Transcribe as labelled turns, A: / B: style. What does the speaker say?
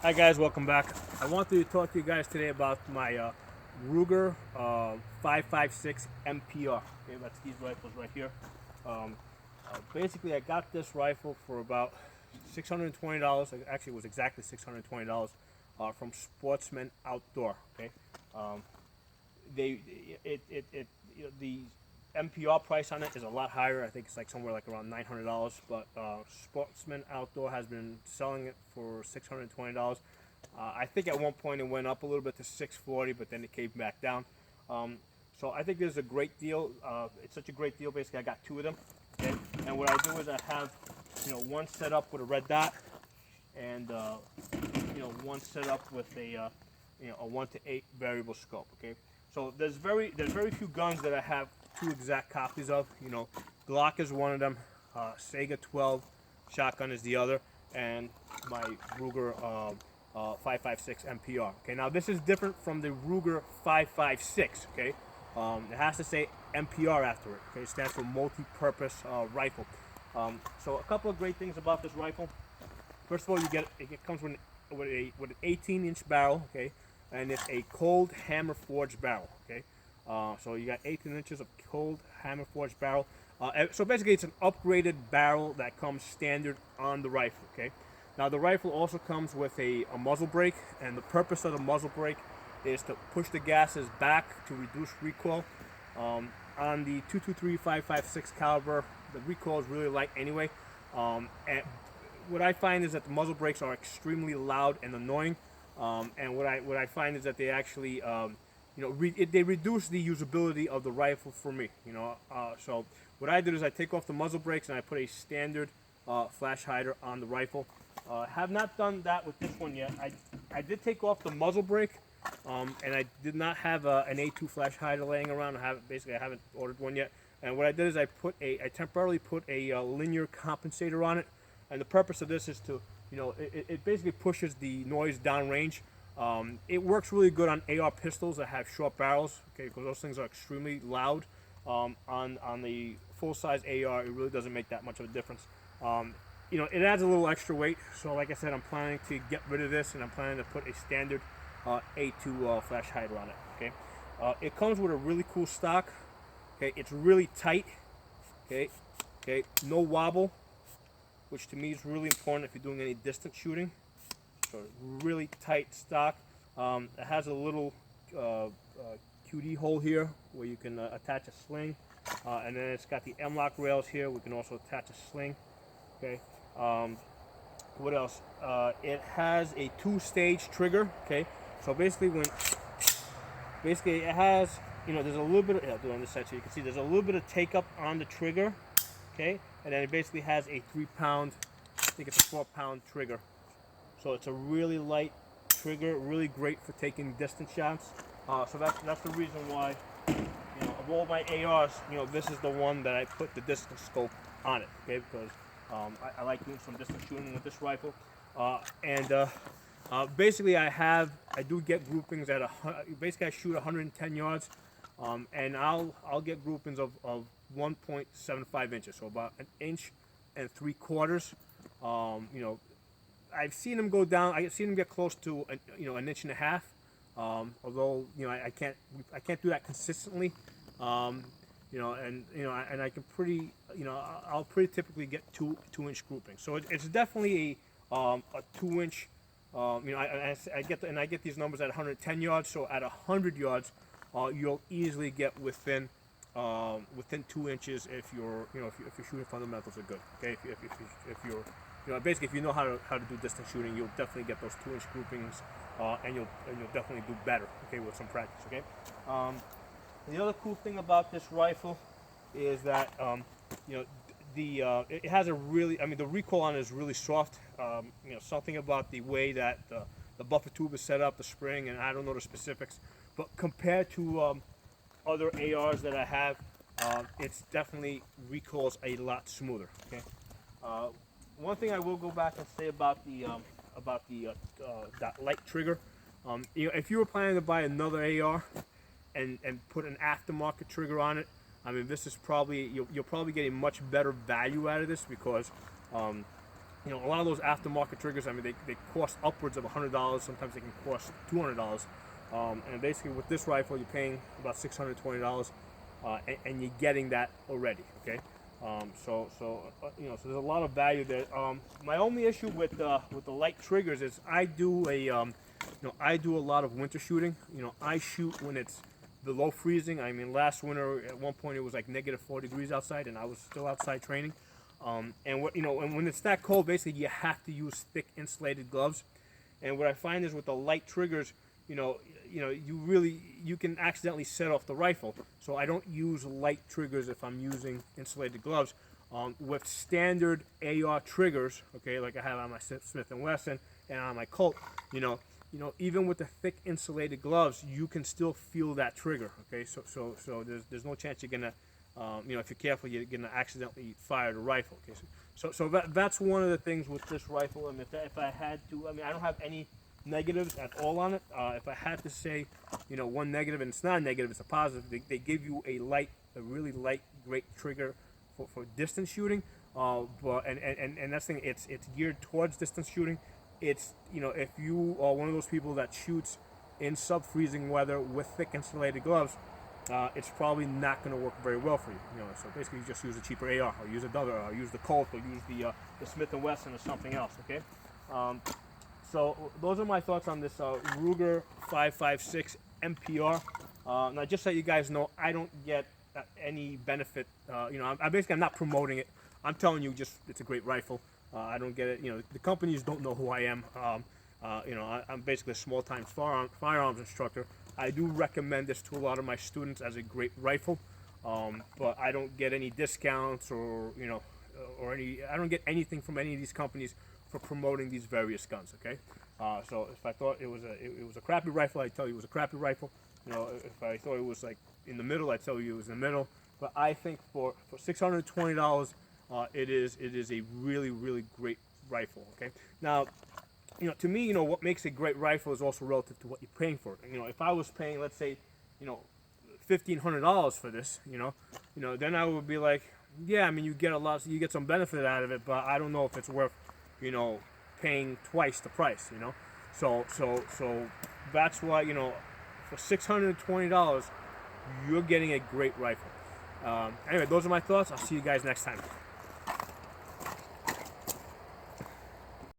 A: Hi guys, welcome back. I wanted to talk to you guys today about my Ruger 5.56 MPR. Okay, that's these rifles right here. Basically, I got this rifle for about $620. Actually, it was exactly $620 from Sportsman Outdoor. Okay, the MPR price on it is a lot higher. I think it's like somewhere like around $900, but Sportsman Outdoor has been selling it for $620. I think at one point it went up a little bit to $640, but then it came back down. So I think this is a great deal. It's such a great deal. Basically, I got two of them. Okay? And what I do is I have, one set up with a red dot, and one set up with a 1:8 variable scope. Okay. So there's very few guns that I have two exact copies of. Glock is one of them, Sega 12 shotgun is the other, and my Ruger 5.56 MPR. Okay, now this is different from the Ruger 5.56. Okay, it has to say MPR after it. Okay, it stands for multi-purpose rifle. So a couple of great things about this rifle. First of all, it comes with an 18-inch barrel. Okay, and it's a cold hammer forged barrel. Okay. So you got 18 inches of cold hammer forged barrel. So basically it's an upgraded barrel that comes standard on the rifle. Okay. Now the rifle also comes with a muzzle brake, and the purpose of the muzzle brake is to push the gases back to reduce recoil. On the 223 5.56 caliber, the recoil is really light anyway. And what I find is that the muzzle brakes are extremely loud and annoying. And what I find is that they actually they reduce the usability of the rifle for me. So what I did is I take off the muzzle brakes and I put a standard flash hider on the rifle. Have not done that with this one yet. I did take off the muzzle brake, and I did not have an A2 flash hider laying around. I haven't ordered one yet. And what I did is I temporarily put a linear compensator on it, and the purpose of this is to it basically pushes the noise downrange. It works really good on AR pistols that have short barrels, okay, because those things are extremely loud. On the full-size AR, it really doesn't make that much of a difference. It adds a little extra weight, so like I said, I'm planning to get rid of this, and I'm planning to put a standard A2 flash hider on it. Okay, it comes with a really cool stock. Okay, it's really tight. Okay, no wobble, which to me is really important if you're doing any distance shooting. So really tight stock. It has a little QD hole here where you can attach a sling, and then it's got the M-lock rails here. We can also attach a sling. Okay. What else? It has a two-stage trigger. Okay. So basically, it has, there's a little bit of, on this side so you can see there's a little bit of take up on the trigger. Okay. And then it basically has a 3-pound, I think it's a 4-pound trigger. So it's a really light trigger, really great for taking distance shots. So that's the reason why, of all my ARs, this is the one that I put the distance scope on it. Okay, because I like doing some distance shooting with this rifle. Basically, I do get groupings at basically I shoot 110 yards, and I'll get groupings of 1.75 inches, so about 1.75 inches. I've seen them go down. I've seen them get close to an 1.5 inches. Although I can't do that consistently. And I can I'll pretty typically get 2-inch groupings. So it's definitely a 2-inch. I get these numbers at 110 yards. So at 100 yards, you'll easily get within 2 inches if your shooting fundamentals are good. Okay, if you're basically, if you know how to do distance shooting, you'll definitely get those 2-inch groupings, and you'll definitely do better. Okay, with some practice. Okay. The other cool thing about this rifle is that it has a really, the recoil on it is really soft. Something about the way that the buffer tube is set up, the spring, and I don't know the specifics, but compared to other ARs that I have, it's definitely recoils a lot smoother. Okay. One thing I will go back and say about that light trigger, if you were planning to buy another AR and put an aftermarket trigger on it, this is probably you'll probably get a much better value out of this because a lot of those aftermarket triggers, I mean, they cost upwards of $100. Sometimes they can cost $200. And basically, with this rifle, you're paying about $620, and you're getting that already. Okay, so there's a lot of value there. My only issue with the light triggers is I do a lot of winter shooting. I shoot when it's below freezing. I mean, last winter at one point it was like -4 degrees outside, and I was still outside training. And and when it's that cold, basically you have to use thick insulated gloves. And what I find is with the light triggers, you can accidentally set off the rifle. So I don't use light triggers if I'm using insulated gloves. With standard AR triggers, okay, like I have on my Smith & Wesson and on my Colt, even with the thick insulated gloves, you can still feel that trigger. Okay, so there's no chance you're gonna, if you're careful, you're gonna accidentally fire the rifle. Okay, so that's one of the things with this rifle. I mean, if I had to, I mean, I don't have any negatives at all on it. If I had to say, one negative, and it's not a negative, it's a positive. They give you a really light, great trigger for distance shooting. But that's the thing. It's geared towards distance shooting. It's if you are one of those people that shoots in sub-freezing weather with thick insulated gloves, it's probably not going to work very well for you. So basically, you just use a cheaper AR, or use another, or use the Colt, or use the Smith & Wesson, or something else. Okay. So those are my thoughts on this Ruger 5.56 MPR. Now, just so you guys know, I don't get any benefit. I'm not promoting it. I'm telling you, just it's a great rifle. I don't get it. The companies don't know who I am. I'm basically a small-time firearms instructor. I do recommend this to a lot of my students as a great rifle, but I don't get any discounts or I don't get anything from any of these companies for promoting these various guns. Okay, so if I thought it was a crappy rifle, I'd tell you it was a crappy rifle. If I thought it was like in the middle, I'd tell you it was in the middle. But I think for $620, it is a really, really great rifle. Okay, now to me, what makes a great rifle is also relative to what you're paying for it. If I was paying, let's say, $1,500 for this, then I would be like, yeah, I mean, you get some benefit out of it, but I don't know if it's worth, paying twice the price. So that's why, for $620, you're getting a great rifle. Anyway, those are my thoughts. I'll see you guys next time.